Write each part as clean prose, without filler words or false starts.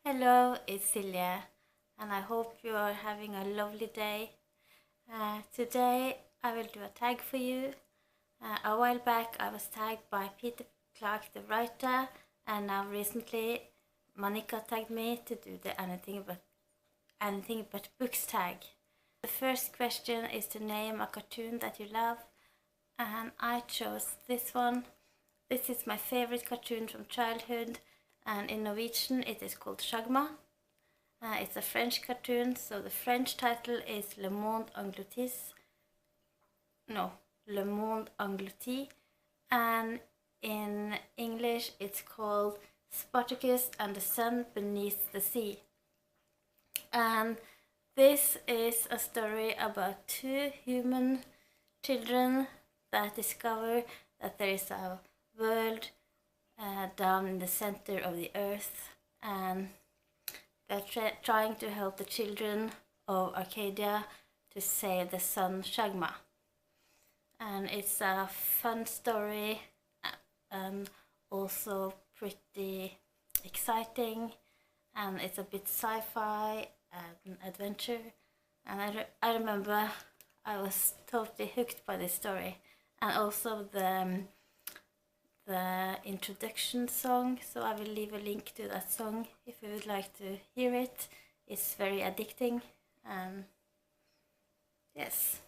Hello, it's Silja, and I hope you are having a lovely day. Today I will do a tag for you. A while back I was tagged by Peter Clark, the writer, and now recently Manika tagged me to do the anything but books tag. The first question is to name a cartoon that you love, and I chose this one. This is my favorite cartoon from childhood, and in Norwegian it is called Shagma. It's a French cartoon, so the French title is Le Monde Engloutis. No, Le Monde Englouti. And in English it's called Spartacus and the Sun Beneath the Sea. And this is a story about two human children that discover that there is a world down in the center of the earth, and they're trying to help the children of Arcadia to save the sun Shagma. And it's a fun story and also pretty exciting, and it's a bit sci-fi and adventure. And I remember I was totally hooked by this story, and also the introduction song, so I will leave a link to that song if you would like to hear it. It's very addicting, and yes,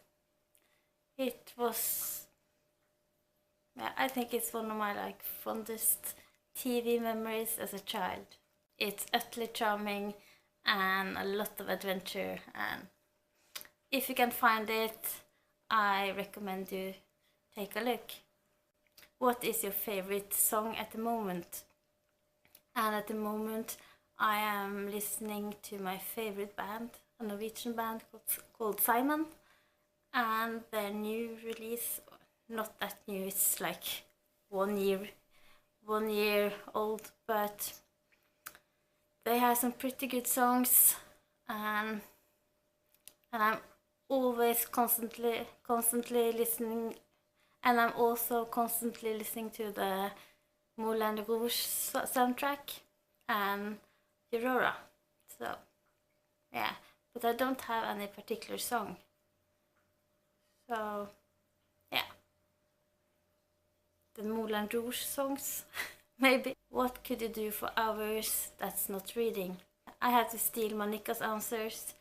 it was, I think it's one of my fondest TV memories as a child. It's utterly charming and a lot of adventure, and if you can find it, I recommend you take a look. What is your favorite song at the moment? And at the moment I am listening to my favorite band, a Norwegian band called Simon, and their new release, not that new, it's like 1 year old, but they have some pretty good songs, and I'm always constantly listening. And I'm also constantly listening to the Moulin Rouge soundtrack and Aurora. So, yeah, but I don't have any particular song. So, yeah, the Moulin Rouge songs, maybe. What could you do for hours that's not reading? I have to steal Manika's answers.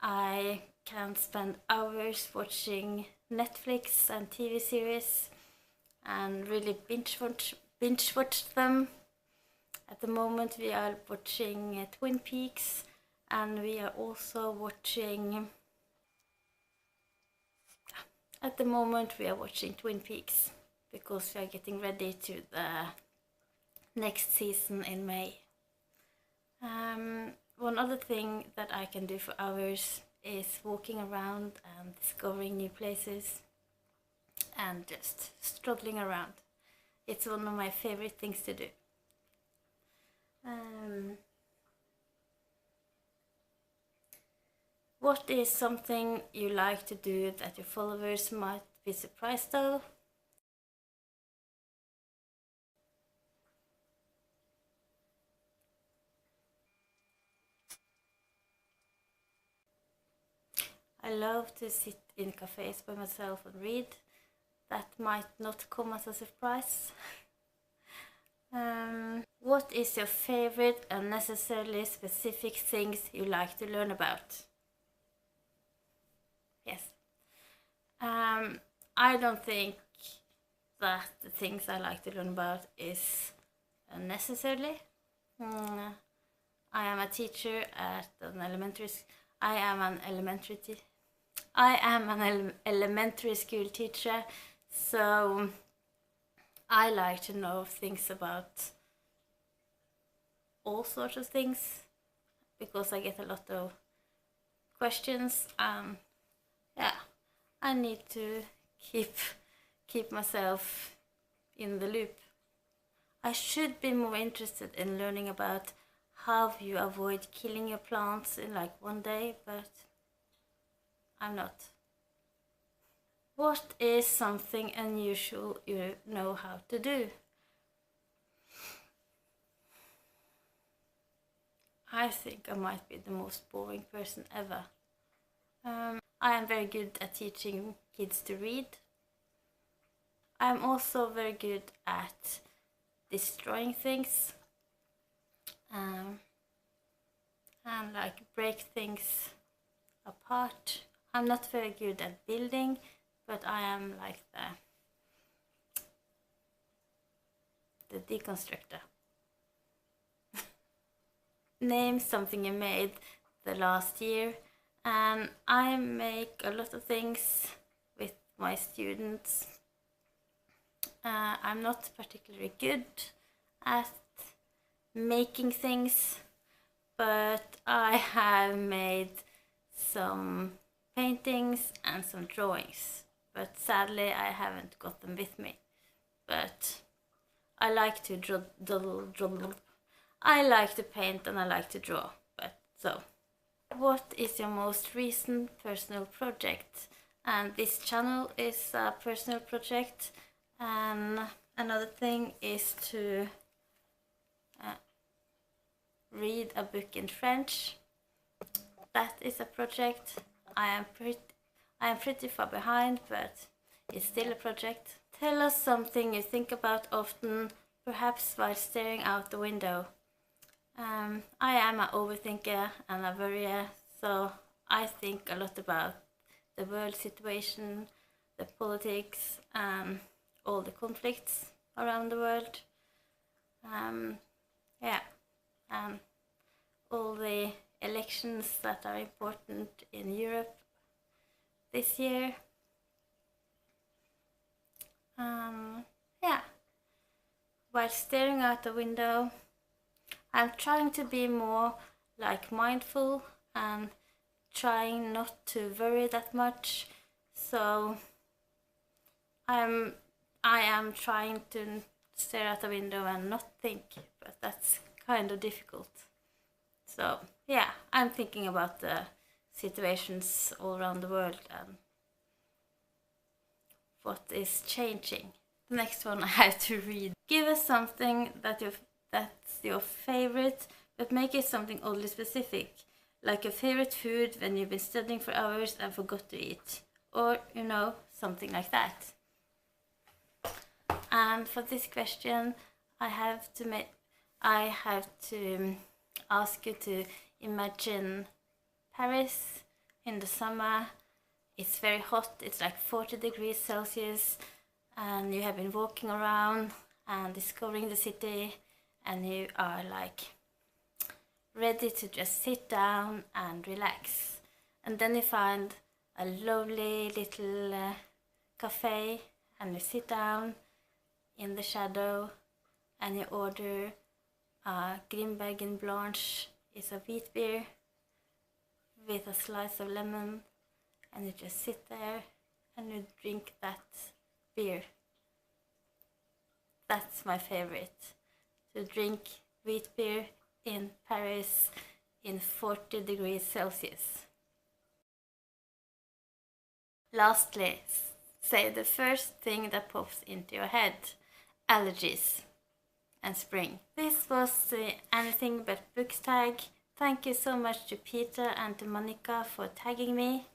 I can spend hours watching Netflix and TV series and really binge watch them. At the moment we are watching Twin Peaks, and we are also watching Twin Peaks because we are getting ready to the next season in May. One other thing that I can do for hours is walking around and discovering new places and just strolling around. It's one of my favorite things to do. What is something you like to do that your followers might be surprised of? I love to sit in cafes by myself and read. That might not come as a surprise. What is your favorite unnecessarily specific things you like to learn about? Yes. I don't think that the things I like to learn about is unnecessarily. I am a teacher at an elementary. I am an elementary school teacher, so I like to know things about all sorts of things because I get a lot of questions. Yeah, I need to keep myself in the loop. I should be more interested in learning about how you avoid killing your plants in one day, but I'm not. What is something unusual you know how to do? I think I might be the most boring person ever. I am very good at teaching kids to read. I'm also very good at destroying things and like break things apart. I'm not very good at building, but I am like the deconstructor. Name something you made the last year. And I make a lot of things with my students. I'm not particularly good at making things, but I have made some paintings and some drawings, but sadly I haven't got them with me. But I like to I like to paint and I like to draw. But so, what is your most recent personal project? And this channel is a personal project. And another thing is to read a book in French. That is a project. I am pretty far behind, but it's still a project. Tell us something you think about often, perhaps while staring out the window. I am an overthinker and a worrier, so I think a lot about the world situation, the politics, and all the conflicts around the world. Yeah, and all the elections that are important in Europe this year. Yeah, while staring out the window, I'm trying to be more like mindful and trying not to worry that much. So I am trying to stare out the window and not think, but that's kind of difficult. So yeah, I'm thinking about the situations all around the world and what is changing. The next one I have to read. Give us something that's your favorite, but make it something oddly specific, like your favorite food when you've been studying for hours and forgot to eat, or something like that. And for this question, I have to ask you to imagine Paris in the summer. It's very hot, it's like 40 degrees Celsius, and you have been walking around and discovering the city, and you are like ready to just sit down and relax. And then you find a lovely little cafe, and you sit down in the shadow and you order a Grimbergen Blanche. It's a wheat beer with a slice of lemon, and you just sit there and you drink that beer. That's my favorite, to drink wheat beer in Paris in 40 degrees Celsius. Lastly, say the first thing that pops into your head. Allergies and spring. This was the Anything But Books tag. Thank you so much to Peter and to Manika for tagging me.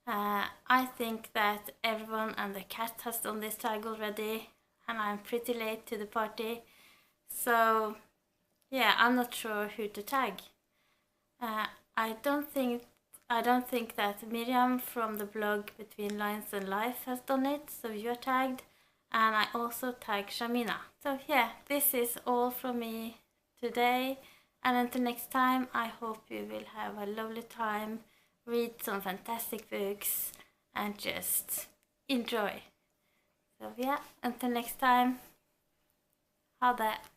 I think that everyone and the cat has done this tag already, and I'm pretty late to the party. So yeah, I'm not sure who to tag. I don't think that Miriam from the blog Between Lines and Life has done it, so you're tagged. And I also tag Shamina. So yeah, this is all from me today. And until next time, I hope you will have a lovely time, read some fantastic books, and just enjoy. So yeah, until next time, ha det!